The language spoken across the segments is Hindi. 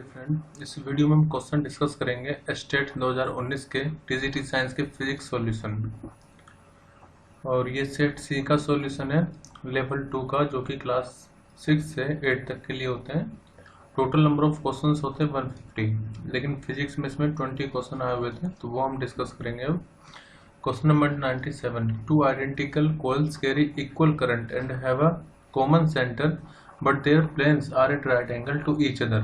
फ्रेंड, इस वीडियो में हम क्वेश्चन डिस्कस करेंगे स्टेट 2019 के टीजीटी साइंस के फिजिक्स सॉल्यूशन। और ये सेट सी का सॉल्यूशन है लेवल 2 का, जो कि क्लास 6 से 8 तक के लिए होते हैं। टोटल नंबर ऑफ क्वेश्चंस होते हैं 150, लेकिन फिजिक्स में इसमें 20 क्वेश्चन आए हुए थे, तो वो हम डिस्कस करेंगे अब। Question number 97, two identical coils carry equal current and have a common centre but their planes are at right angle to each other.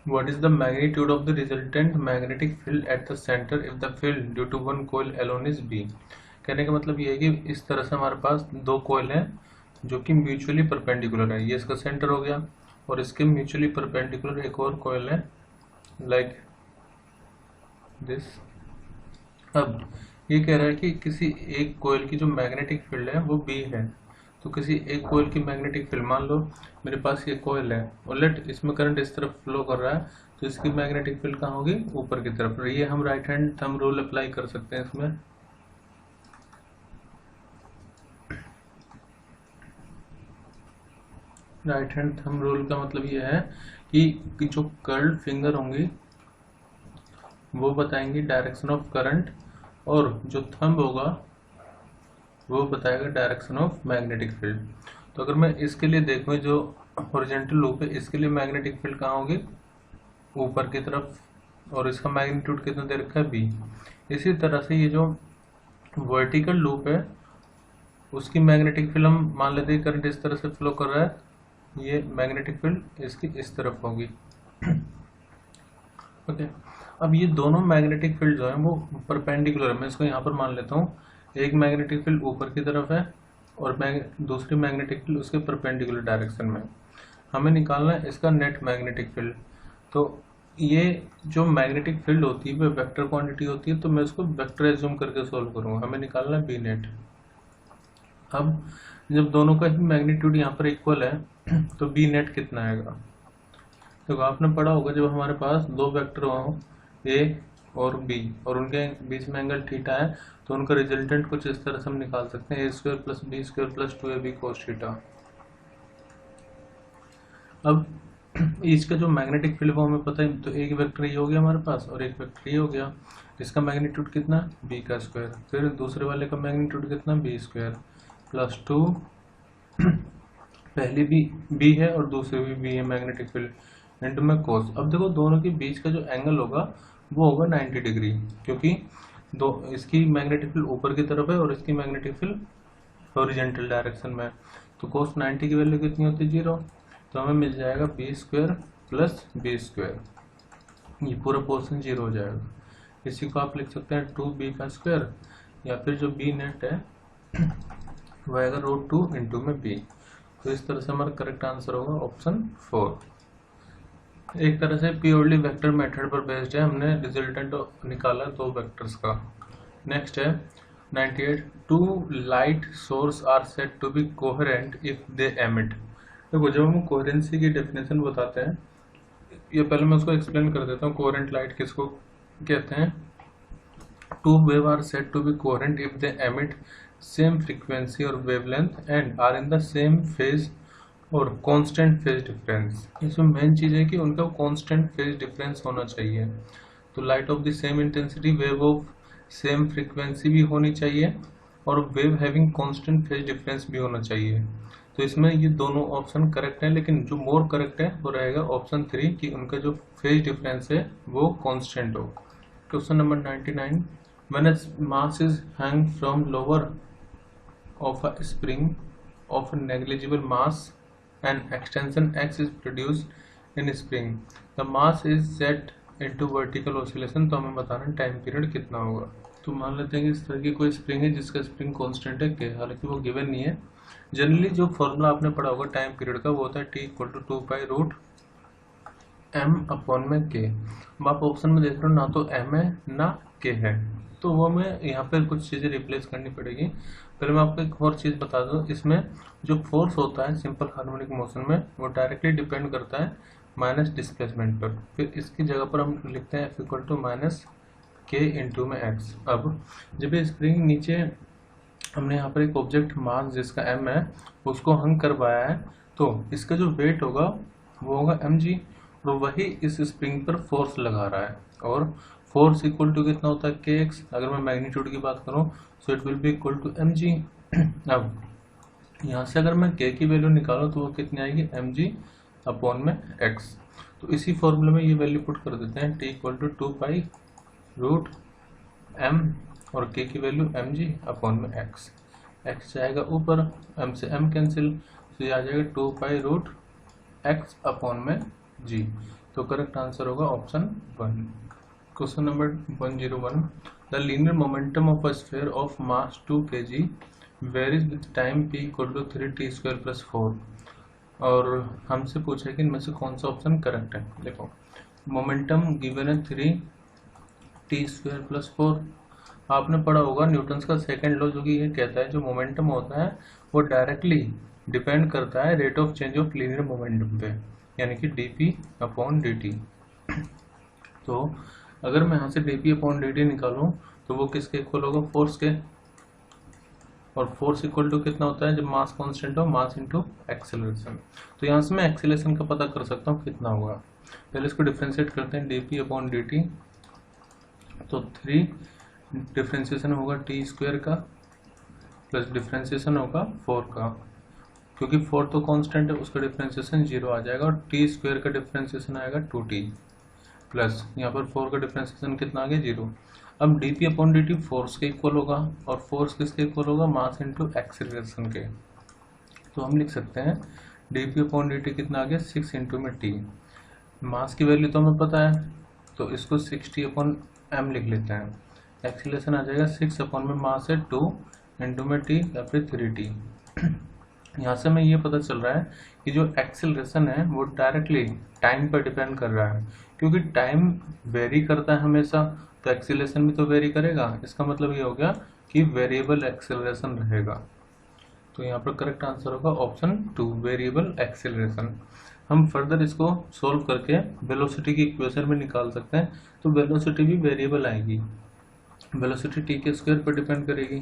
What is the magnitude of the resultant magnetic field at the center if the field due to one coil alone is B? कहने का मतलब ये है कि इस तरह से हमारे पास दो कोयल हैं जो कि म्यूचुअली परपेंडिकुलर है। ये इसका सेंटर हो गया और इसके म्यूचुअली परपेंडिकुलर एक और कोयल है लाइक दिस। अब ये कह रहा है कि किसी एक कोयल की जो मैग्नेटिक फील्ड है वो B है। तो किसी एक कोयल की मैग्नेटिक फील्ड, मान लो मेरे पास ये कोयल है और लेट इसमें करंट इस तरफ फ्लो कर रहा है, तो इसकी मैग्नेटिक फील्ड कहाँ होगी? ऊपर की तरफ। ये हम right hand thumb rule apply कर सकते हैं इसमें। राइट हैंड थंब रूल का मतलब ये है कि जो कर्ल्ड फिंगर होंगी वो बताएंगी डायरेक्शन ऑफ करंट, और जो थंब होगा वो बताएगा डायरेक्शन ऑफ मैग्नेटिक फील्ड। तो अगर मैं इसके लिए देखूँ, जो हॉरिजॉन्टल लूप है इसके लिए मैग्नेटिक फील्ड कहाँ होगी? ऊपर की तरफ, और इसका मैग्नीट्यूड कितना दे रखा है? B। इसी तरह से ये जो वर्टिकल लूप है उसकी मैग्नेटिक फील्ड हम मान लेते हैं करंट इस तरह से फ्लो कर रहा है, ये मैग्नेटिक फील्ड इसकी इस तरफ होगी। ओके, अब ये दोनों मैग्नेटिक फील्ड जो है वो परपेंडिकुलर है। मैं इसको यहाँ पर मान लेता हूँ, एक मैग्नेटिक फील्ड ऊपर की तरफ है और दूसरी मैग्नेटिक फील्ड उसके परपेंडिकुलर डायरेक्शन में। हमें निकालना है इसका नेट मैग्नेटिक फील्ड। तो ये जो मैग्नेटिक फील्ड होती है वो वेक्टर क्वांटिटी होती है, तो मैं इसको वेक्टर एज्यूम करके सोल्व करूंगा। हमें निकालना है बी नेट। अब जब दोनों का ही मैग्नीट्यूड यहाँ पर इक्वल है तो बी नेट कितना आएगा? तो आपने पढ़ा होगा, जब हमारे पास दो वेक्टर हो ए और बी और उनके बीच में एंगल थीटा है, तो उनका रिजल्टेंट कुछ इस तरह से हम निकाल सकते हैं, a² + b² + 2ab cos theta. अब इसका जो मैग्नेटिक फील्ड वो हमें पता है, तो एक वेक्टर ये हो गया हमारे पास और एक वेक्टर ये हो गया। इसका मैग्नीट्यूड कितना? b²। फिर दूसरे वाले का मैग्नीट्यूड कितना? b² + 2। पहली भी b है और दूसरी भी b है मैग्नेटिक फील्ड, इनटू में cos। अब देखो दोनों के बीच का जो एंगल होगा वो होगा 90 डिग्री, क्योंकि दो इसकी मैग्नेटिक फील्ड ऊपर की तरफ है और इसकी मैग्नेटिक फील्ड हॉरिजॉन्टल डायरेक्शन में। तो cos 90 की वैल्यू कितनी होती है? 0। तो हमें मिल जाएगा b² + b²। ये पूरा पोर्शन 0 हो जाएगा। इसी को आप लिख सकते हैं 2b², या फिर जो b नेट है वो आएगा √2 इंटू में b। तो इस तरह से हमारा करेक्ट आंसर होगा ऑप्शन 4। एक तरह से प्योरली वेक्टर मेथड पर बेस्ड है, हमने रिजल्टेंट निकाला दो वेक्टर्स का। नेक्स्ट है 98, two light source are said to be coherent if they emit. देखो, जब हम कोहेरेंसी की डेफिनेशन बताते हैं, ये पहले मैं उसको एक्सप्लेन कर देता हूँ। कोहेरेंट लाइट किसको कहते हैं? Two wave are said to be coherent if they emit same frequency और wavelength and are in the same phase और कांस्टेंट फेज डिफरेंस। इसमें मेन चीज है कि उनका कांस्टेंट फेज डिफरेंस होना चाहिए। तो light of the same intensity, wave of same frequency भी होनी चाहिए, और wave having constant phase difference भी होना चाहिए। तो इसमें ये दोनों ऑप्शन करेक्ट है, लेकिन जो मोर करेक्ट है वो रहेगा ऑप्शन 3 कि उनका जो फेज डिफरेंस है वो कांस्टेंट हो। Question number 99, when a mass is hang from lower of a spring of negligible mass and extension x is produced in spring, the mass is set into vertical oscillation। तो हमें बताना टाइम पीरियड कितना होगा। तो मान लेते हैं कि इस तरह की कोई स्प्रिंग है जिसका स्प्रिंग कांस्टेंट है k, हालांकि वो गिवन नहीं है। जनरली जो फॉर्मूला आपने पढ़ा होगा टाइम पीरियड का वो होता है t = 2π√m/k। अब आप ऑप्शन में देख रहे हो ना तो m है ना k है, तो वो हमें यहाँ पर कुछ चीज़ें रिप्लेस करनी पड़ेगी। पहले मैं आपको एक और चीज़ बता दूँ, इसमें जो फोर्स होता है सिंपल हार्मोनिक मोशन में वो डायरेक्टली डिपेंड करता है माइनस डिस्प्लेसमेंट पर। फिर इसकी जगह पर हम लिखते हैं F = -k इंटू में x। अब जब ये स्प्रिंग नीचे हमने यहाँ पर एक ऑब्जेक्ट मास जिसका m है उसको हंग करवाया है, तो इसका जो वेट होगा वो होगा mg, और वही इस स्प्रिंग पर फोर्स लगा रहा है, और फोर्स इक्वल टू कितना होता है kx। अगर मैं मैग्नीट्यूड की बात करूं so it will be equal to mg। अब यहाँ से अगर मैं k की वैल्यू निकालूं तो वो कितनी आएगी mg अपॉन में x। तो इसी फॉर्मूले में ये वैल्यू पुट कर देते हैं, t equal to 2 pi root m और k की वैल्यू mg अपॉन में x। x जाएगा ऊपर, m से m कैंसिल, तो ये आ जाएगा 2 पाई रूट x अपॉन में g। तो करेक्ट आंसर होगा option 1। Question number 101, the linear momentum of a sphere of mass 2 kg varies with time p equal to 3t² plus 4। और हमसे पूछा है कि इनमें से कौन सा ऑप्शन करेक्ट है। देखो मोमेंटम गिवन है 3t² प्लस 4। आपने पढ़ा होगा न्यूटन्स का सेकंड लॉ, जो कि ये कहता है जो मोमेंटम होता है वो डायरेक्टली डिपेंड करता है rate of change of linear momentum पे, यानी कि dp अपॉन dt। तो अगर मैं यहाँ से dp अपॉन dt निकालूं तो वो किसके इक्वल होगा, फोर्स के। और फोर्स इक्वल टू कितना होता है जब मास कांस्टेंट हो, मास इनटू एक्सेलरेशन। तो यहाँ से मैं एक्सेलरेशन का पता कर सकता हूँ कितना होगा। पहले इसको डिफरेंशिएट करते हैं, dp अपॉन dt। तो 3 डिफरेंशिएशन होगा t² का प्लस डिफरेंशिएशन होगा 4 का, क्योंकि 4 तो कांस्टेंट है उसका डिफरेंशिएशन 0 आ जाएगा, और t² का डिफरेंशिएशन आएगा 2t प्लस यहाँ पर 4 का डिफरेंशिएशन कितना आ गया 0। अब dp अपॉन dt फोर्स के इक्वल होगा, और फोर्स किसके इक्वल होगा, मास इनटू एक्सेलरेशन के। तो हम लिख सकते हैं dp अपॉन dt कितना आ गया 6 इंटू में t। मास की वैल्यू तो हमें पता है तो इसको 60 अपॉन m लिख लेते हैं। एक्सेलरेशन आ जाएगा 6 अपॉन में मास है 2 इंटू में t या फिर 3t। यहाँ से हमें ये पता चल रहा है कि जो एक्सेलरेशन है वो डायरेक्टली टाइम पर डिपेंड कर रहा है, क्योंकि टाइम वेरी करता है हमेशा, तो एक्सेलरेशन भी तो वेरी करेगा। इसका मतलब ये हो गया कि वेरिएबल एक्सेलरेशन रहेगा। तो यहाँ पर करेक्ट आंसर होगा ऑप्शन 2, वेरिएबल एक्सेलरेशन। हम फर्दर इसको सोल्व करके वेलोसिटी की इक्वेशन भी निकाल सकते हैं। तो वेलोसिटी भी वेरिएबल आएगी, वेलोसिटी टी के स्क्वायर पर डिपेंड करेगी।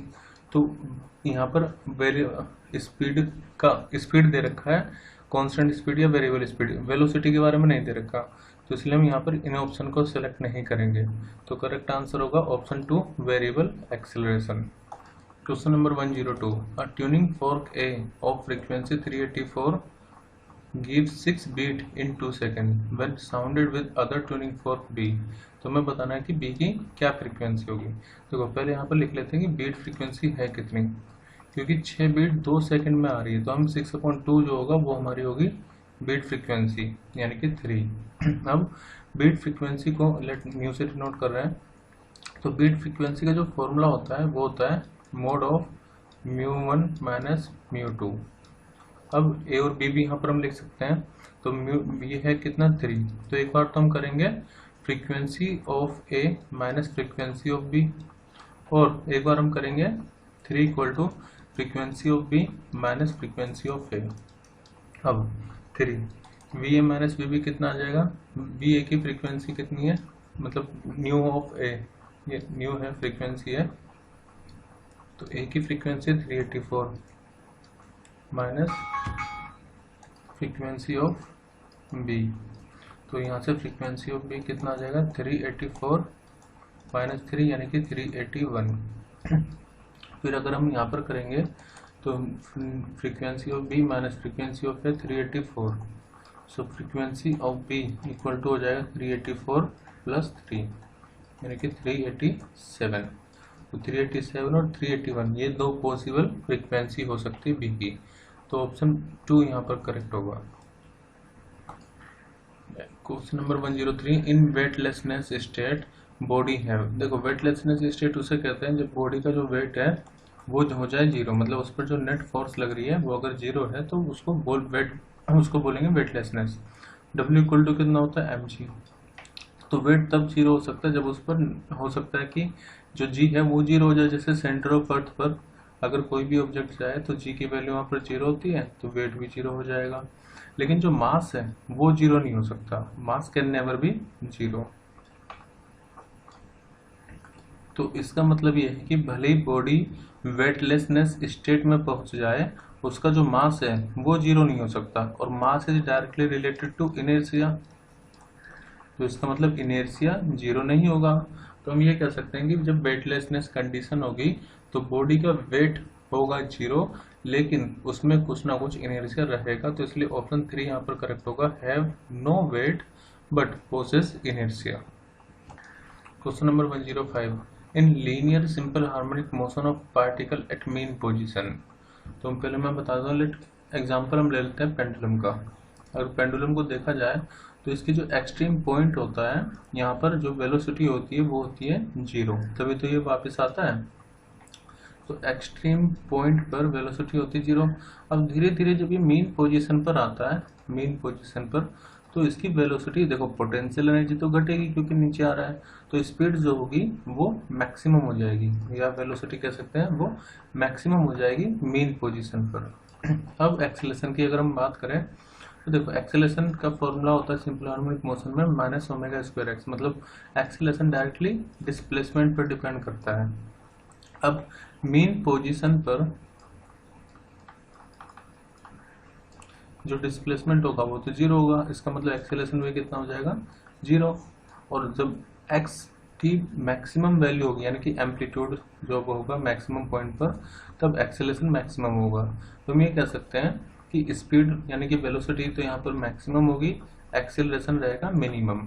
तो यहाँ पर स्पीड दे रखा है, कांस्टेंट स्पीड या वेरिएबल स्पीड, वेलोसिटी के बारे में नहीं दे रखा, तो इसलिए हम यहाँ पर इन ऑप्शन को सिलेक्ट नहीं करेंगे। तो करेक्ट आंसर होगा option 2, variable acceleration. Question number 102, a tuning fork A of frequency 384 gives 6 beat in 2 seconds when sounded with other tuning fork B। तो हमें बताना है कि B की क्या फ्रीक्वेंसी होगी। देखो पहले यहाँ पर लिख लेते हैं कि बीट फ्रीक्वेंसी है कितनी, क्योंकि 6 बीट 2 सेकंड में आ रही है, तो हम 6/2 जो होगा वो हमारी होगी बीट फ्रीक्वेंसी, यानी कि 3। अब बीट फ्रीक्वेंसी को लेट म्यू से डिनोट कर रहे हैं। तो बीट फ्रीक्वेंसी का जो फॉर्मूला होता है वो होता है मोड ऑफ μ1 माइनस μ2। अब ए और बी भी यहाँ पर हम लिख सकते हैं। तो ये है कितना 3, तो एक बार तो हम करेंगे frequency of A minus frequency of B, और एक बार हम करेंगे 3 equal to frequency of B minus frequency of A. अब 3 V A minus V B कितना आ जाएगा, बी ए की फ्रीक्वेंसी कितनी है, मतलब न्यू ऑफ ए, ये न्यू है फ्रीक्वेंसी है, तो ए की frequency 384 minus frequency of B. तो यहाँ से फ्रीक्वेंसी ऑफ बी कितना आ जाएगा 384 माइनस 3 यानी कि 381। फिर अगर हम यहाँ पर करेंगे तो frequency of B minus frequency of A 384, so frequency of B equal to हो जाएगा 384 प्लस 3 यानी कि 387। तो 387 और 381 ये दो पॉसिबल फ्रीक्वेंसी हो सकती है बी की, तो ऑप्शन 2 यहाँ पर करेक्ट होगा। क्वेश्चन नंबर 103, इन वेटलेसनेस स्टेट बॉडी है। देखो वेटलेसनेस स्टेट उसे कहते हैं जब बॉडी का जो वेट है वो हो जाए 0, मतलब उस पर जो नेट फोर्स लग रही है वो अगर 0 है तो उसको बोलेंगे वेटलेसनेस। W इक्वल टू कितना होता है mg। तो वेट तब 0 हो सकता है जब उस पर हो सकता है कि जो g है वो 0 हो जाए। जैसे सेंटर ऑफ अर्थ पर अगर कोई भी ऑब्जेक्ट जाए तो g की वैल्यू वहाँ पर 0 होती है, तो वेट भी 0 हो जाएगा। लेकिन जो मास है वो 0 नहीं हो सकता, मास कैन नेवर बी 0। तो इसका मतलब ये है कि भले ही बॉडी वेटलेसनेस स्टेट में पहुंच जाए, उसका जो मास है वो 0 नहीं हो सकता, और mass is directly related to inertia. तो इसका मतलब इनर्शिया जीरो नहीं होगा। तो हम ये कह सकते हैं कि जब वेटलेसनेस कंडीशन होगी तो बॉडी का वेट होगा जीरो, लेकिन उसमें कुछ ना कुछ इनर्शिया रहेगा। तो इसलिए ऑप्शन 3 यहाँ पर करेक्ट होगा, have no weight but possess inertia. Question number 105, in linear simple harmonic motion of particle at mean position. तो पहले मैं बता दूं, लेट एग्जांपल हम ले लेते हैं पेंडुलम का। अगर पेंडुलम को देखा जाए तो इसकी जो एक्सट्रीम पॉइंट होता है, यहाँ पर जो वेलोसिटी होती है वो होती है जीरो, तभी तो ये वापस आता है। तो एक्सट्रीम पॉइंट पर वेलोसिटी होती है जीरो। अब धीरे धीरे जब ये मीन पोजीशन पर आता है, मीन पोजीशन पर, तो इसकी वेलोसिटी देखो, पोटेंशियल एनर्जी तो घटेगी क्योंकि नीचे आ रहा है, तो स्पीड जो होगी वो मैक्सिमम हो जाएगी, या वेलोसिटी कह सकते हैं वो मैक्सिमम हो जाएगी मीन पोजीशन पर। अब एक्सेलेरेशन की अगर हम बात करें तो देखो, एक्सेलेरेशन का फॉर्मूला होता है सिंपल हार्मोनिक मोशन में माइनस ओमेगा स्क्वायर एक्स, मतलब एक्सेलेरेशन डायरेक्टली डिस्प्लेसमेंट पर डिपेंड करता है। अब मीन पोजीशन पर जो डिस्प्लेसमेंट होगा वो तो जीरो होगा, इसका मतलब एक्सेलेरेशन भी कितना हो जाएगा, जीरो। और जब एक्स की मैक्सिमम वैल्यू होगी, यानी कि एम्पलीट्यूड जो होगा मैक्सिमम पॉइंट पर, तब एक्सेलेरेशन मैक्सिमम होगा। तो हम ये कह सकते हैं कि स्पीड यानी कि वेलोसिटी तो यहाँ पर मैक्सिमम होगी, एक्सेलरेशन रहेगा मिनिमम।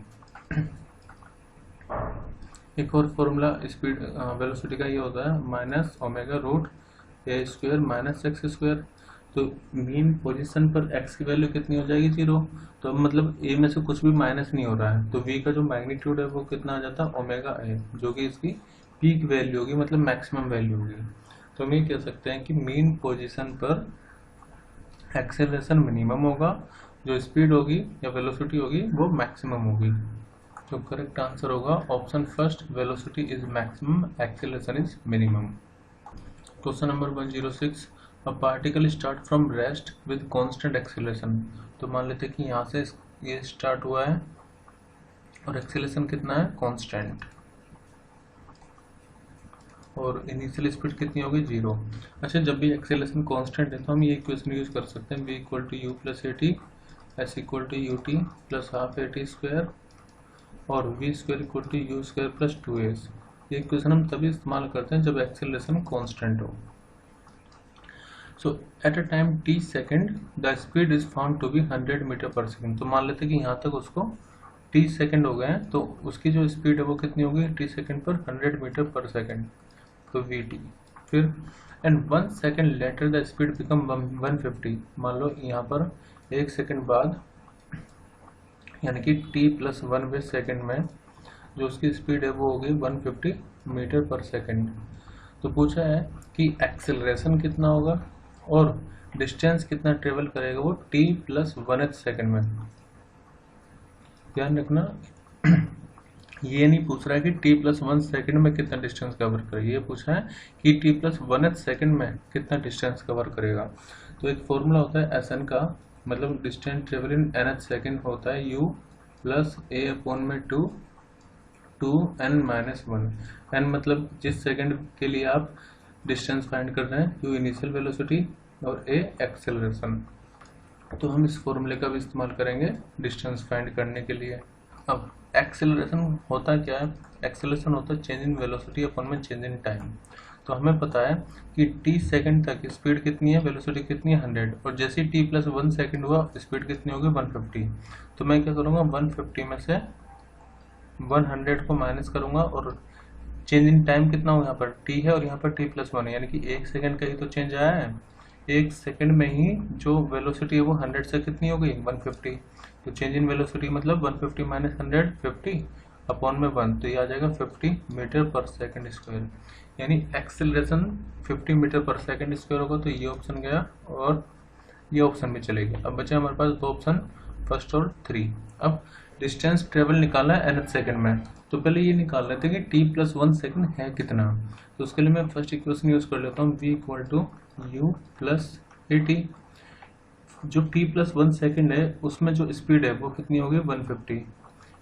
एक और फॉर्मूला स्पीड वेलोसिटी का ये होता है माइनस ओमेगा रूट ए स्क्वायर माइनस एक्स स्क्वायर। तो मीन पोजीशन पर एक्स की वैल्यू कितनी हो जाएगी, जीरो। तो मतलब ए में से कुछ भी माइनस नहीं हो रहा है, तो वी का जो मैग्नीट्यूड है वो कितना आ जाता है, ओमेगा ए, जो कि इसकी पीक वैल्यू होगी, मतलब मैक्सिमम वैल्यू होगी। तो हम ये कह सकते हैं कि मीन पोजीशन पर एक्सेलरेशन मिनिमम होगा, जो स्पीड होगी या वेलोसिटी होगी वो मैक्सिमम होगी। तो करेक्ट आंसर होगा option first, velocity is maximum, acceleration is minimum. Question number 106, a particle start from rest with constant acceleration. तो मान लेते हैं कि यहाँ से ये स्टार्ट हुआ है और एक्सेलरेशन कितना है, कांस्टेंट, और इनिशियल स्पीड कितनी होगी, जीरो। अच्छा, जब भी एक्सेलरेशन कांस्टेंट है तो हम ये इक्वेशन यूज कर सकते हैं, v equal to u plus a t, s equal to u t plus half a t square, और v square equal to u square plus 2s। ये इक्वेशन हम तभी इस्तेमाल करते हैं जब एक्सेलरेशन कांस्टेंट हो। So at a time t second the speed is found to be 100 metre per second. तो मान लेते हैं कि यहाँ तक उसको t सेकेंड हो गए हैं, तो उसकी जो स्पीड है वो कितनी होगी t सेकेंड पर, 100 मीटर पर सेकेंड, तो vt। फिर and 1 second later the speed become 150। मान लो यहाँ पर 1 सेकेंड बाद, यानी कि t प्लस 1 सेकेंड में जो उसकी स्पीड है वो होगी 150 मीटर पर सेकेंड। तो पूछा है कि एक्सेलरेशन कितना होगा और डिस्टेंस कितना ट्रेवल करेगा वो t प्लस 1 सेकेंड में। ध्यान रखना, ये नहीं पूछ रहा है कि t प्लस 1 सेकेंड में कितना डिस्टेंस कवर करेगा, ये पूछा है कि t प्लस 1 सेकेंड में कितना डिस्टेंस कवर करेगा। तो एक फॉर्मूला होता है SN का, मतलब distance travel in nth second होता है u प्लस a अपॉन में 2n माइनस 1। n मतलब जिस सेकेंड के लिए आप डिस्टेंस फाइंड कर रहे हैं, u इनिशियल वेलोसिटी और a एक्सेलरेशन। तो हम इस फॉर्मूले का भी इस्तेमाल करेंगे डिस्टेंस फाइंड करने के लिए। अब एक्सेलरेशन होता क्या है, एक्सेलरेशन होता है चेंज इन वेलोसिटी अपॉन में चेंज इन टाइम। तो हमें पता है कि t सेकंड तक स्पीड कितनी है, वेलोसिटी कितनी है, 100, और जैसे ही t प्लस 1 सेकंड हुआ स्पीड कितनी होगी, 150। तो मैं क्या करूँगा, 150 में से 100 को माइनस करूँगा, और चेंज इन टाइम कितना हो, यहाँ पर t है और यहाँ पर t प्लस 1 है, यानी कि 1 सेकंड का ही तो चेंज आया है। 1 सेकंड में ही जो वेलोसिटी है वो 100 से कितनी हो गई, 150। तो चेंज इन वेलोसिटी मतलब 150 माइनस 100, 50 अपॉन में 1, तो ये आ जाएगा 50 मीटर पर सेकंड स्क्वायर, यानी एक्सेलरेशन 50 मीटर पर सेकंड स्क्वायर होगा। तो ये ऑप्शन गया और ये ऑप्शन भी चलेगा। अब बचे हमारे पास दो ऑप्शन, फर्स्ट और 3। अब डिस्टेंस ट्रेवल निकालना है nth सेकंड में, तो पहले ये निकाल लेते हैं कि t प्लस 1 सेकंड है कितना। तो उसके लिए मैं फर्स्ट इक्वेशन यूज कर लेता हूँ, v equal to u plus a t. जो t प्लस 1 सेकेंड है उसमें जो स्पीड है वो कितनी होगी, 150।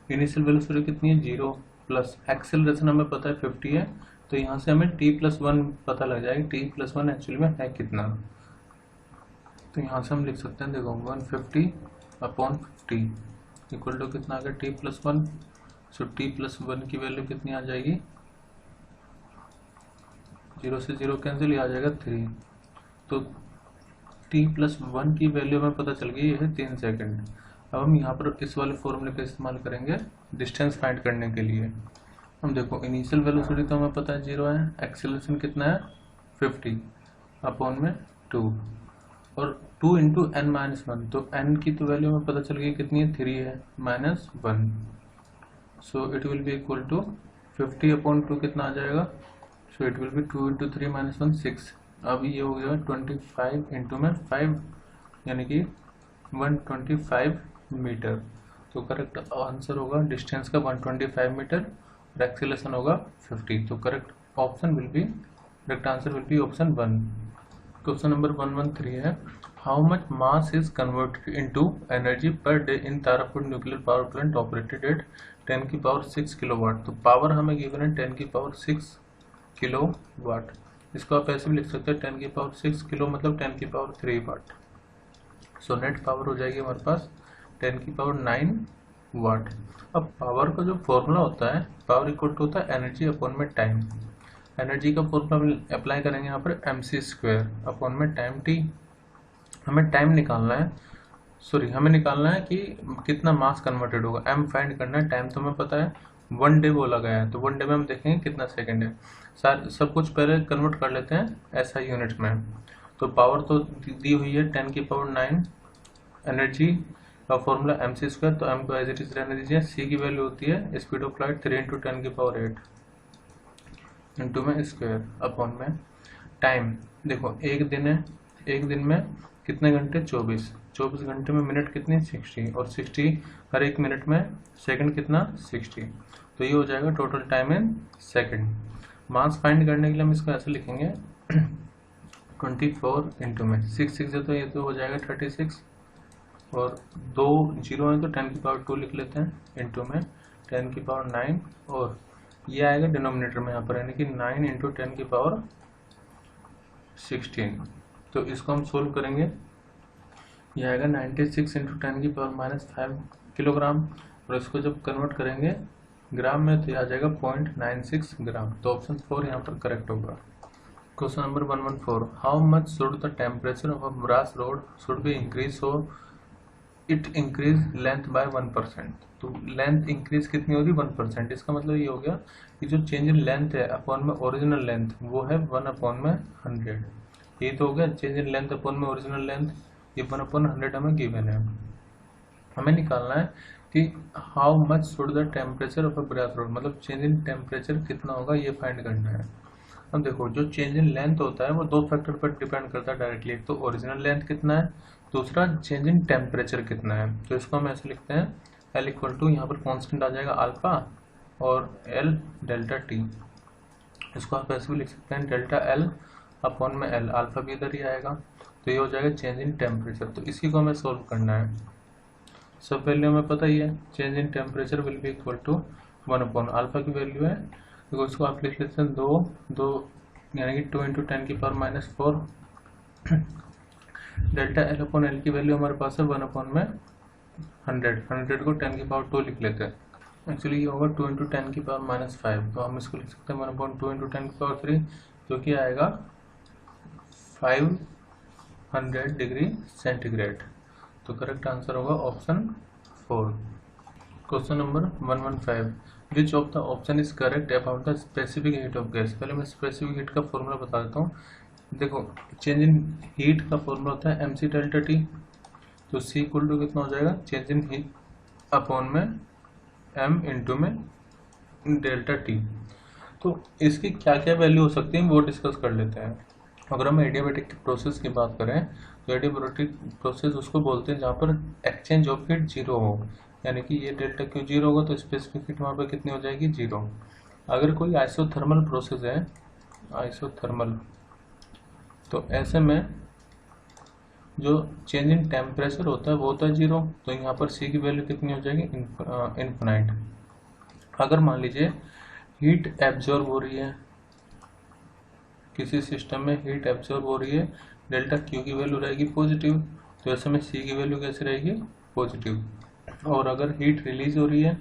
इनिशियल वेलोसिटी कितनी है, 0, प्लस एक्सेलरेशन हमें पता है 50 है, तो यहाँ से हमें t प्लस 1 पता लग जाएगा, t प्लस 1 एक्चुअली में है कितना। तो यहाँ से हम लिख सकते हैं, देखो 150 अपॉन 50, इक्वल टू कितना आ गया t+1। सो t+1 की वैल्यू कितनी आ जाएगी, 0 से 0 कैंसिल, ही आ जाएगा 3। तो t+1 की वैल्यू हमें पता चल गई है 3 सेकंड। अब हम यहाँ पर इस वाले फॉर्मूले का इस्तेमाल करेंगे डिस्टेंस फाइंड करने के लिए। हम देखो इनिशियल वेलोसिटी तो हमें पता है 0 है, एक्सेलरेशन कितना है 50 अपॉन में 2 और 2 इंटू n-1, तो n की तो वैल्यू हमें पता चल गई कितनी है 3 है -1। So it will be equal to 50 upon 2 कितना आ जाएगा, so it will be 2 into 3 -1 6। अब ये हो गया 25 इंटू में 5 यानी कि 125 मीटर। तो करेक्ट आंसर होगा डिस्टेंस का 125 मीटर और एक्सेलरेशन होगा 50। तो correct answer will be option 1। Question number 113 है, how much mass is converted into energy per day in Tarapur nuclear power plant operated at 10⁻6 kilowatt. तो पावर हमें गिवन है 10⁻6 किलोवाट। इसको आप ऐसे भी लिख सकते हैं 10⁻6 किलो मतलब 10⁻3 वाट। सो नेट पावर हो जाएगी हमारे पास 10⁹ वाट। अब पावर का जो फॉर्मूला होता है, पावर इक्वल टू होता है एनर्जी अपॉन में टाइम। एनर्जी का फॉर्मूला अप्लाई करेंगे यहाँ पर mc² अपॉन में टाइम t। हमें टाइम निकालना है, हमें निकालना है कि कितना मास कन्वर्टेड होगा, m फाइंड करना है। टाइम तो हमें पता है 1 डे बोला गया है, तो 1 डे में हम देखेंगे कितना सेकंड है। सब कुछ पहले कन्वर्ट कर लेते हैं SI यूनिट्स में। तो पावर तो दी हुई है 10⁹, एनर्जी का फॉर्मूला mc², तो m को एज इट इज रहने दीजिए। c की वैल्यू होती है speed of light 3 into 10⁸ into में स्क्वायर अपॉन में टाइम। देखो एक दिन है, एक दिन में कितने घंटे 24 घंटे में मिनट कितने 60 और 60 हर एक मिनट में सेकंड कितना 60। तो ये हो जाएगा total time in second. Mass find करने के लिए हम इसको ऐसे लिखेंगे 24 इंटू में 6 है तो ये तो हो जाएगा 36 और 2 जीरो है तो 10⁻2 लिख लेते हैं इंटू में 10⁹ और ये आएगा डिनोमिनेटर में यहाँ पर यानी कि 9 इंटू 10⁻16। तो इसको हम सोल्व करेंगे, ये आएगा 96 इंटू 10⁻5 किलोग्राम और इसको जब कन्वर्ट करेंगे ग्राम में तो ये आ जाएगा 0.96 ग्राम। तो ऑप्शन 4 यहाँ पर करेक्ट होगा। Question number 114, how much should the temperature of a brass rod should be increase so it increase length by 1%। तो लेंथ इंक्रीज कितनी होगी 1%। इसका मतलब ये हो गया कि जो चेंज इन लेंथ है अपॉन में ओरिजिनल लेंथ वो है 1/100। ये तो हो गया चेंज इन लेंथ अपॉन में ओरिजिनल लेंथ, ये 1/100 हमें गिवन है। हमें निकालना है कि how much should the temperature of a brass rod, मतलब चेंज इन टेम्परेचर कितना होगा ये फाइंड करना है। अब देखो जो चेंज इन लेंथ होता है वो 2 फैक्टर पर डिपेंड करता है डायरेक्टली। एक तो ओरिजिनल लेंथ कितना है, दूसरा चेंज इन टेम्परेचर कितना है। तो इसको हम ऐसे लिखते हैं L इक्वल टू यहाँ पर कॉन्स्टेंट आ जाएगा अल्फा और L डेल्टा टी। इसको आप ऐसे भी लिख सकते हैं डेल्टा L अपॉन में L, अल्फा भी इधर ही आएगा। तो ये हो जाएगा चेंज इन टेम्परेचर। तो इसी को हमें सोल्व करना है। सब वैल्यू हमें पता ही है, change in temperature will be equal to 1/अल्फा की वैल्यू है। तो इसको आप लिख लेते हैं 2 यानी कि 2 into 10⁻⁴। Delta L upon L की वैल्यू हमारे पास है 1/100 को 10⁻2 लिख लेते हैं। एक्चुअली ये होगा 2 इंटू 10⁻5। तो हम इसको लिख सकते हैं 1/2 इंटू 10⁻3 जो कि आएगा 500 डिग्री सेंटीग्रेड। तो करेक्ट आंसर होगा option 4। Question number 115, which of the option is correct about the specific heat of gas. पहले मैं स्पेसिफिक हीट का फॉर्मूला बता देता हूँ। देखो चेंज इन हीट का फॉर्मूला होता है mc डेल्टा टी। तो c इक्वल टू कितना हो जाएगा चेंज इन हीट अपॉन में m इंटू में डेल्टा टी। तो इसकी क्या क्या वैल्यू हो सकती है वो डिस्कस कर लेते हैं। अगर हम एडियाबैटिक प्रोसेस की बात करें तो एडियाबैटिक प्रोसेस उसको बोलते हैं जहाँ पर एक्सचेंज ऑफ हीट जीरो हो, यानी कि ये डेल्टा क्यू जीरो होगा तो स्पेसिफिक हीट वहाँ पर कितनी हो जाएगी 0। अगर कोई आइसोथर्मल प्रोसेस है, आइसोथर्मल, तो ऐसे में जो चेंज इन टेम्परेचर होता है वो होता है 0। तो यहाँ पर c की वैल्यू कितनी हो जाएगी इनफिनाइट। अगर मान लीजिए हीट एब्जॉर्ब हो रही है, किसी सिस्टम में हीट एब्जॉर्ब हो रही है, डेल्टा क्यू की वैल्यू रहेगी पॉजिटिव। तो ऐसे में c की वैल्यू कैसे रहेगी पॉजिटिव। और अगर हीट रिलीज हो रही है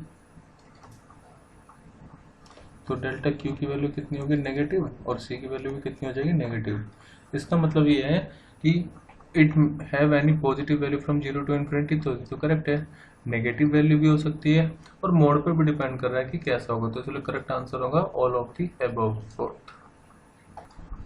तो डेल्टा क्यू की वैल्यू कितनी होगी, नेगेटिव, और सी की वैल्यू भी कितनी हो जाएगी, नेगेटिव। इसका मतलब ये है कि it have any positive value from 0 to infinity, तो करेक्ट है। नेगेटिव वैल्यू भी हो सकती है और मोड पे भी डिपेंड कर रहा है कि कैसा होगा, तो इसलिए करेक्ट आंसर होगा all of the above. Fourth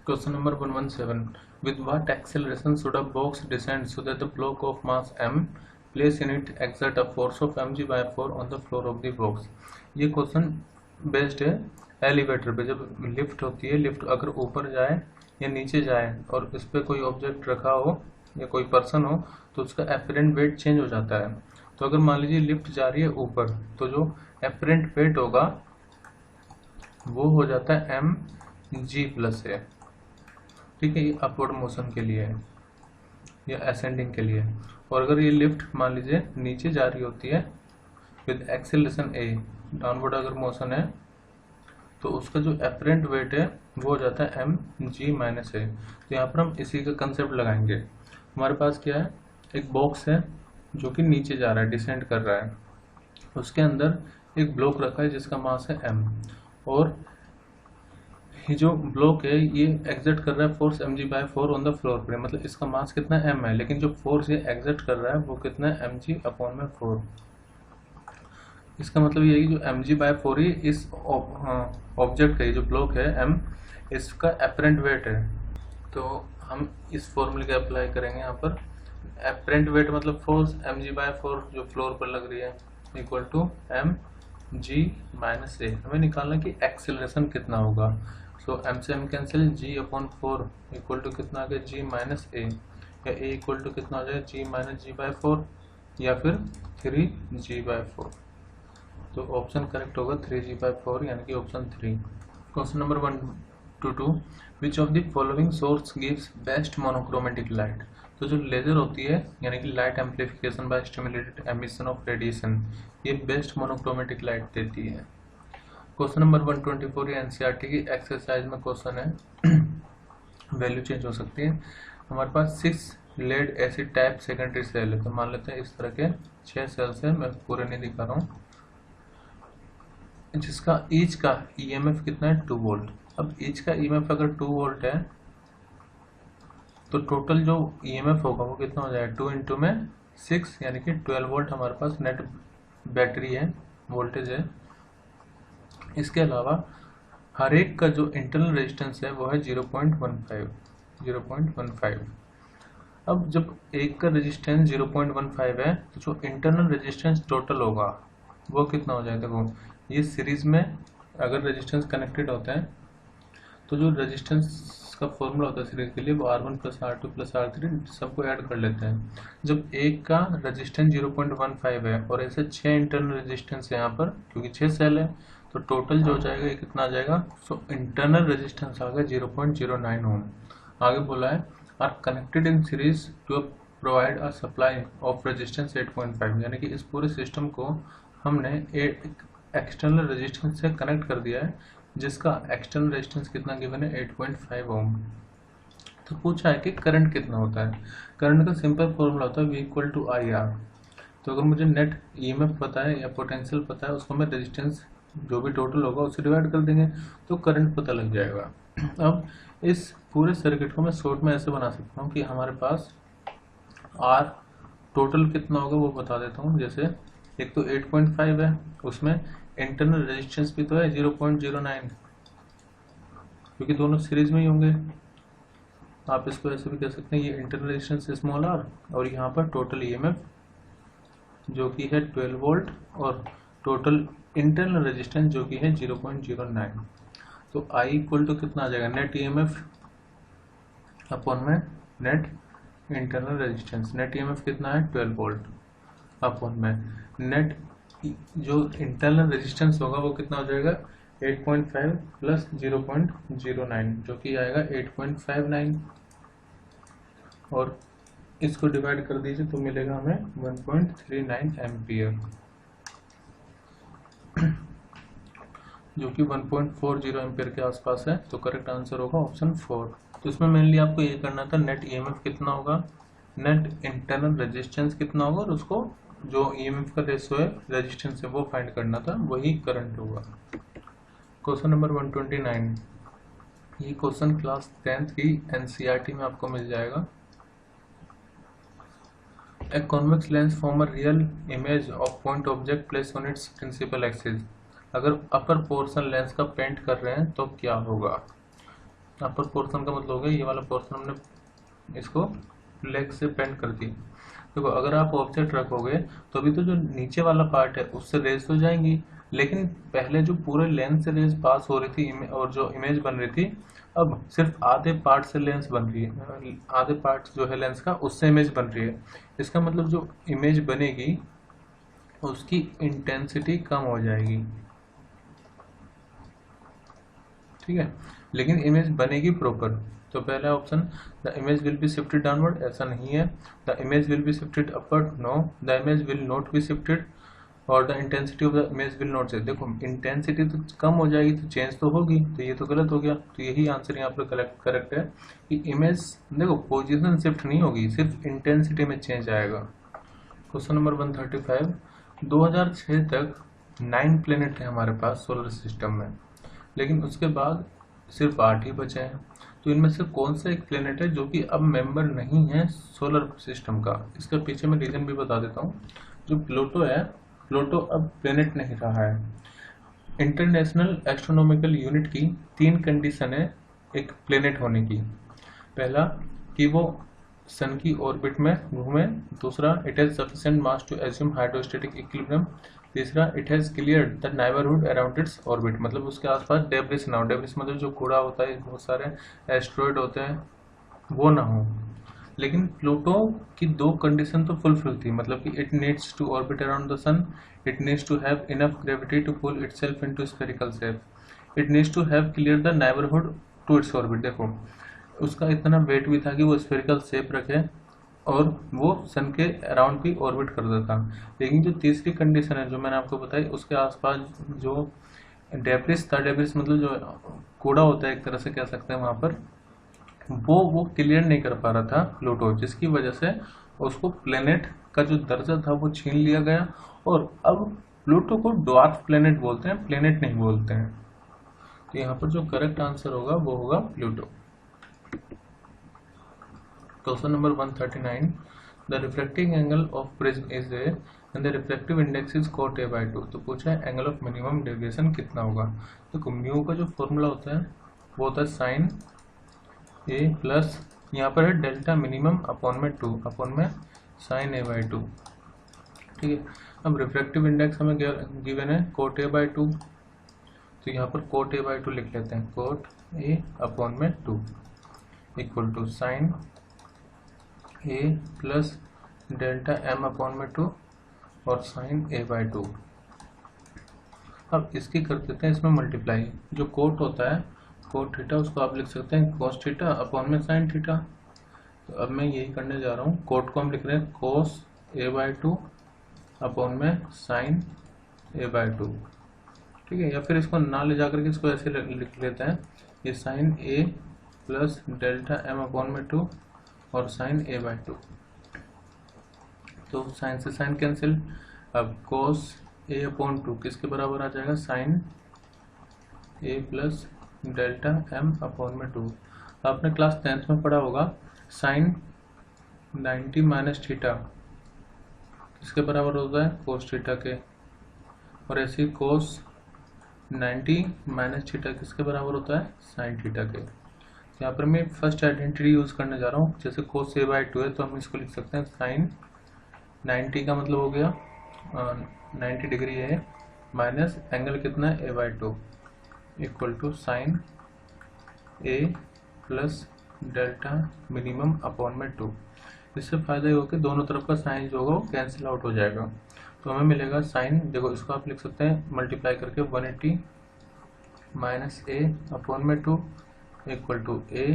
question number 117, with what acceleration should a box descend so that the block of mass m placed in it exert a force of mg/4 on the floor of the box। ये क्वेश्चन बेस्ड है एलिवेटर पे। जब लिफ्ट होती है, लिफ्ट अगर ऊपर जाए या नीचे जाए और इस पर कोई ऑब्जेक्ट रखा हो या कोई पर्सन हो तो उसका एपरेंट वेट चेंज हो जाता है। तो अगर मान लीजिए लिफ्ट जा रही है ऊपर, तो जो एपरेंट वेट होगा वो हो जाता है एम जी प्लस ए। ठीक है, ये अपवर्ड मोशन के लिए है या असेंडिंग के लिए। और अगर ये लिफ्ट मान लीजिए नीचे जा रही होती है विद एक्सेलरेशन ए, डाउनवर्ड अगर मोशन है, तो उसका जो एपरेंट वेट है वो हो जाता है एम जी माइनस ए। तो यहाँ पर हम इसी का कंसेप्ट लगाएंगे। हमारे पास क्या है, एक बॉक्स है जो कि नीचे जा रहा है, डिसेंड कर रहा है। उसके अंदर एक ब्लॉक रखा है जिसका मास है एम, और ये जो ब्लॉक है ये एग्जर्ट कर रहा है force mg/4 on the floor पे। मतलब इसका मास कितना m है, लेकिन जो फोर्स ये एग्जर्ट कर रहा है वो कितना है mg/4। इसका मतलब ये है कि जो mg/4 ही इस ऑब्जेक्ट का, ये जो ब्लॉक है m, इसका एपरेंट वेट है। तो हम इस फॉर्मूले का अप्लाई करेंगे यहाँ पर। एपरेंट वेट मतलब फोर्स mg/4 जो फ्लोर पर लग रही है equal to mg minus a. हमें निकालना कि एक्सेलरेशन कितना होगा। सो m से m cancel, g/4 equal to कितना आ गया, g माइनस ए, या a इक्वल टू कितना हो जाएगा, g माइनस g/4 या फिर 3g/4। तो ऑप्शन करेक्ट होगा 3g/4, यानी कि option 3। Question number 122, which of the following source gives best monochromatic light. तो जो लेजर होती है यानी कि light amplification by stimulated emission of radiation, ये बेस्ट मोनोक्रोमेटिक लाइट देती है। क्वेश्चन नंबर 124, ये एनसीईआरटी की एक्सरसाइज में क्वेश्चन है, वैल्यू चेंज हो सकती है। हमारे पास 6 lead acid type secondary cell है। तो मान लेते हैं इस तरह के 6 सेल्स है, मैं पूरे नहीं दिखा रहा हूँ, जिसका ईच का ईएमएफ कितना है, 2 वोल्ट। अब ईच का ईएमएफ अगर 2 वोल्ट है तो टोटल जो ईएमएफ होगा वो कितना हो जाएगा, 2 इंटू में 6 यानी कि 12 वोल्ट हमारे पास नेट बैटरी है, वोल्टेज है। इसके अलावा हर एक का जो इंटरनल रेजिस्टेंस है वो है 0.15। अब जब एक का रेजिस्टेंस 0.15 है तो जो इंटरनल रेजिस्टेंस टोटल होगा वो कितना हो जाएगा। देखो ये सीरीज में अगर रेजिस्टेंस कनेक्टेड होते हैं तो जो रेजिस्टेंस का फॉर्मूला होता है सीरीज के लिए वो R1 plus R2 plus R3 सबको ऐड कर लेते हैं। जब एक का रेजिस्टेंस 0.15 है और ऐसे 6 इंटरनल रेजिस्टेंस है यहाँ पर, क्योंकि 6 सेल है, तो टोटल जो हो जाएगा ये कितना आ जाएगा। सो इंटरनल रेजिस्टेंस आ गया 0.09 ओम। आगे बोला है are connected in series to provide a supply of resistance 8.5, यानी कि इस पूरे सिस्टम को हमने एक्सटर्नल रेजिस्टेंस से कनेक्ट कर दिया है, जिसका एक्सटर्नल रेजिस्टेंस कितना गिवन है, 8.5 ओम। तो पूछा है कि करंट कितना होता है। करंट का सिंपल फॉर्मूला होता है V इक्वल टू IR। तो अगर मुझे नेट EMF पता है या पोटेंशियल पता है, उसको मैं रेजिस्टेंस जो भी टोटल होगा उससे डिवाइड कर देंगे तो करंट पता लग जाएगा। अब इस पूरे सर्किट को मैं शॉर्ट में ऐसे बना सकता हूँ कि हमारे पास R टोटल कितना होगा वो बता देता हूँ। जैसे एक तो 8.5 है, उसमें इंटरनल रेजिस्टेंस भी तो है 0.09, क्योंकि दोनों सीरीज में ही होंगे। आप इसको ऐसे भी कह सकते हैं, ये इंटरनल रेजिस्टेंस स्मॉल r और यहाँ पर टोटल ईएमएफ जो कि है 12 वोल्ट और टोटल इंटरनल रेजिस्टेंस जो कि है 0.09। तो I इक्वल टू कितना आ जाएगा, नेट ईएमएफ अपॉन में net internal resistance. Net EMF कितना है 12 वोल्ट अपॉन में नेट जो इंटरनल रेजिस्टेंस होगा वो कितना हो जाएगा 8.5 प्लस 0.09 जो कि आएगा 8.59, और इसको डिवाइड कर दीजिए तो मिलेगा हमें 1.39 एम्पियर, जो कि 1.40 एम्पियर के आसपास है। तो करेक्ट आंसर होगा ऑप्शन 4। तो इसमें मेनली आपको ये करना था नेट ईएमएफ कितना होगा, नेट इंटरनल रेजिस्टेंस कितना होगा और उसको जो ईएमएफ का रेशियो है रेजिस्टेंस है वो फाइंड करना था, वही करंट होगा। क्वेश्चन नंबर 129, ये क्वेश्चन क्लास 10th की एनसीईआरटी में आपको मिल जाएगा। A convex lens form a real image of point object placed on its principal axis। अगर अपर पोर्शन लेंस का पेंट कर रहे हैं तो क्या होगा। अपर पोर्शन का मतलब हो गया ये वाला पोर्शन, हमने इसको लेग से पेंट कर दी। देखो अगर आप ऑब्जेक्ट रखोगे तो अभी तो जो नीचे वाला पार्ट है उससे रेज तो जाएंगी, लेकिन पहले जो पूरे लेंस से रेज पास हो रही थी और जो इमेज बन रही थी, अब सिर्फ आधे पार्ट से लेंस बन रही है, आधे पार्ट जो है लेंस का उससे इमेज बन रही है। इसका मतलब जो इमेज बनेगी उसकी इंटेंसिटी कम हो जाएगी, ठीक है, लेकिन इमेज बनेगी प्रॉपर। तो पहला option the image will be shifted downward, ऐसा नहीं है। The image will be shifted upward, no. The image will not be shifted और the intensity of the image will not change. देखो इंटेंसिटी तो कम हो जाएगी तो चेंज तो होगी, तो ये तो गलत हो गया। तो यही आंसर यहाँ पर करेक्ट है कि इमेज, देखो पोजीशन शिफ्ट नहीं होगी, सिर्फ इंटेंसिटी में चेंज आएगा। क्वेश्चन नंबर 135, 2006 तक 9 प्लेनेट थे हमारे पास सोलर सिस्टम में, लेकिन उसके बाद सिर्फ 8 ही बचे हैं। तो इनमें से कौन सा एक प्लेनेट है जो कि अब मेंबर नहीं है सोलर सिस्टम का। इसका पीछे मैं रीजन भी बता देता हूँ। जो प्लूटो है, प्लूटो अब प्लेनेट नहीं रहा है। इंटरनेशनल एस्ट्रोनॉमिकल यूनिट की 3 कंडीशन है एक प्लेनेट होने की। पहला कि वो सन की ऑर्बिट में घूमे, दूसरा it has sufficient mass to assume hydrostatic equilibrium, तीसरा it has cleared the neighbourhood around its orbit, मतलब उसके आसपास डेब्रिस ना हो। डेब्रिस मतलब जो कूड़ा होता है, बहुत सारे एस्ट्रॉयड होते हैं, वो ना हो। लेकिन प्लूटो की 2 कंडीशन तो फुलफिल थी, मतलब कि it needs to orbit around the sun, it needs to have enough gravity to pull itself into spherical shape, it needs to have clear the neighbourhood to its orbit. देखो उसका इतना वेट भी था कि वो स्फेरिकल शेप रखे और वो सन के अराउंड भी ऑर्बिट कर देता। लेकिन जो तीसरी कंडीशन है जो मैंने आपको बताई, उसके आसपास जो डेब्रिस था, डेब्रिस मतलब जो कूड़ा होता है एक तरह से कह सकते हैं, वहाँ पर वो क्लियर नहीं कर पा रहा था प्लूटो, जिसकी वजह से उसको प्लेनेट का जो दर्जा था वो छीन लिया गया। और अब प्लूटो को ड्वार्फ प्लेनेट बोलते हैं, प्लेनेट नहीं बोलते हैं। तो यहाँ पर जो करेक्ट आंसर होगा वो होगा Pluto. Question number 139, the refracting angle of prism is A and the refractive index is cot a/2। तो पूछा है एंगल ऑफ मिनिमम डेविएशन कितना होगा। देखो म्यू का जो फॉर्मूला होता है वो होता है साइन ए प्लस, यहाँ पर है डेल्टा मिनिमम अपॉन में 2 अपॉन में साइन a/2, ठीक है। अब रिफ्रैक्टिव इंडेक्स हमें गिवन है cot a/2, तो यहाँ पर cot a/2 लिख लेते हैं, cot a अपॉन में 2 equal to sine a plus delta m upon में 2 और साइन a/2। अब इसकी कर देते हैं इसमें मल्टीप्लाई। जो कोट होता है कोट थीटा, उसको आप लिख सकते हैं cos थीटा अपॉन में साइन थीटा। तो अब मैं यही करने जा रहा हूँ, कोट को हम लिख रहे हैं cos a/2 अपॉन में साइन a/2, ठीक है। या फिर इसको ना ले जाकर के इसको ऐसे लिख लेते हैं, ये sine a plus delta m upon में 2 और साइन a/2। तो साइन से साइन कैंसिल। अब cos a अपॉन 2 किसके बराबर आ जाएगा, sine a plus delta m upon में 2। आपने क्लास 10th में पढ़ा होगा साइन 90 माइनस थीटा किसके बराबर होता है, cos थीटा के, और ऐसे ही cos 90 माइनस थीटा किसके बराबर होता है, साइन थीटा के। यहाँ पर मैं फर्स्ट आइडेंटिटी यूज करने जा रहा हूँ। जैसे cos a/2 है तो हम इसको लिख सकते हैं साइन 90 का मतलब हो गया 90 डिग्री है, माइनस एंगल कितना है a/2 equal to sine a plus delta minimum upon में 2। इससे फायदा ये हो कि दोनों तरफ का साइन जो होगा वो कैंसिल आउट हो जाएगा। तो हमें मिलेगा साइन, देखो इसको आप लिख सकते हैं मल्टीप्लाई करके 180 माइनस a अपॉन में 2 equal to a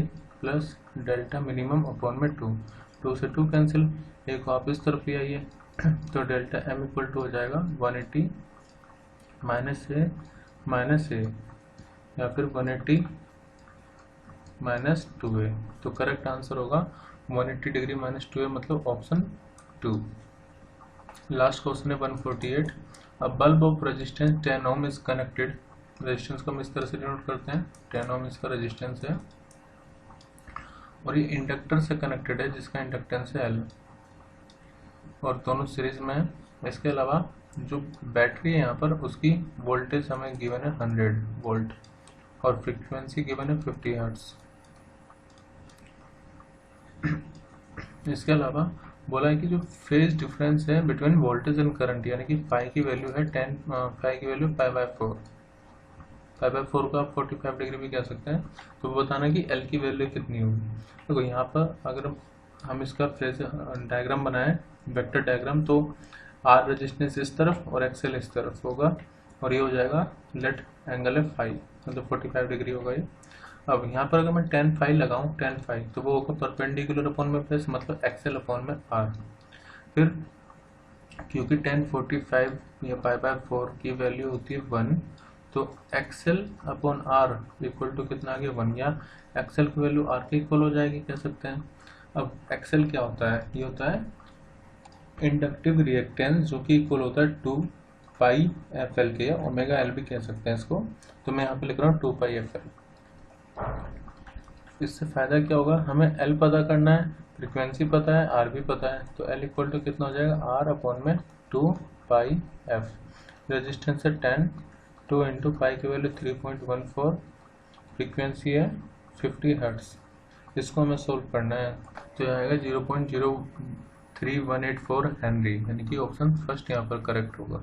plus delta minimum upon में 2। 2 से 2 कैंसिल, a को आप इस तरफ ले आइए तो डेल्टा m इक्वल टू हो जाएगा 180 माइनस a या फिर 180 माइनस 2a। तो करेक्ट आंसर होगा 180 डिग्री माइनस 2a, मतलब ऑप्शन 2। लास्ट क्वेश्चन है 148। A bulb of resistance 10 ohm is connected. Resistance को हम इस तरह से डिनोट करते हैं, 10 ओम इसका रेजिस्टेंस है और ये इंडक्टर से कनेक्टेड है जिसका इंडक्टेंस है L और दोनों सीरीज में है। इसके अलावा जो बैटरी है यहाँ पर उसकी वोल्टेज हमें गिवन है 100 वोल्ट और फ्रीक्वेंसी गिवन है 50 हर्ट्ज। इसके अलावा बोला है कि जो फेज डिफरेंस है बिटवीन वोल्टेज एंड करंट, यानी कि फाई की वैल्यू है 10, फाई की वैल्यू पाई/4, पाई/4 को आप 45 डिग्री भी कह सकते हैं। तो वो बताना कि एल की वैल्यू कितनी होगी। देखो यहाँ पर अगर हम इसका फेज डायग्राम बनाएं, वेक्टर डायग्राम, तो आर रेजिस्टेंस इस तरफ और एक्सएल इस तरफ होगा और ये हो जाएगा लेट एंगल है फाई, मतलब 45 डिग्री होगा ये। अब यहाँ पर अगर मैं tan फाई लगाऊँ, tan फाई, तो वो होगा परपेंडिकुलर अपॉन में प्लस, मतलब एक्सएल अपॉन में आर। फिर क्योंकि tan 45 या पाई/4 की वैल्यू होती है 1, तो XL upon R equal to कितना आ गया 1, या एक्सएल की वैल्यू आर के इक्वल हो जाएगी कह सकते हैं। अब एक्सएल क्या होता है, ये होता है इंडक्टिव रिएक्टेंस जो कि इक्वल होता है 2 पाई एफ एल के, या ओमेगा एल भी कह सकते हैं इसको। तो मैं यहाँ पे लिख रहा हूँ 2 पाई एफ एल। इससे फायदा क्या होगा, हमें एल पता करना है, फ्रीक्वेंसी पता है, आर भी पता है, तो एल इक्वल टू कितना हो जाएगा आर अपॉन में 2 पाई एफ। रेजिस्टेंस है 10, 2 इंटू पाई की वैल्यू 3.14, फ्रीक्वेंसी है 50 हर्ट्स। इसको हमें सोल्व करना है, तो यह आएगा 0.03184 हेनरी, यानी कि ऑप्शन फर्स्ट यहाँ पर करेक्ट होगा।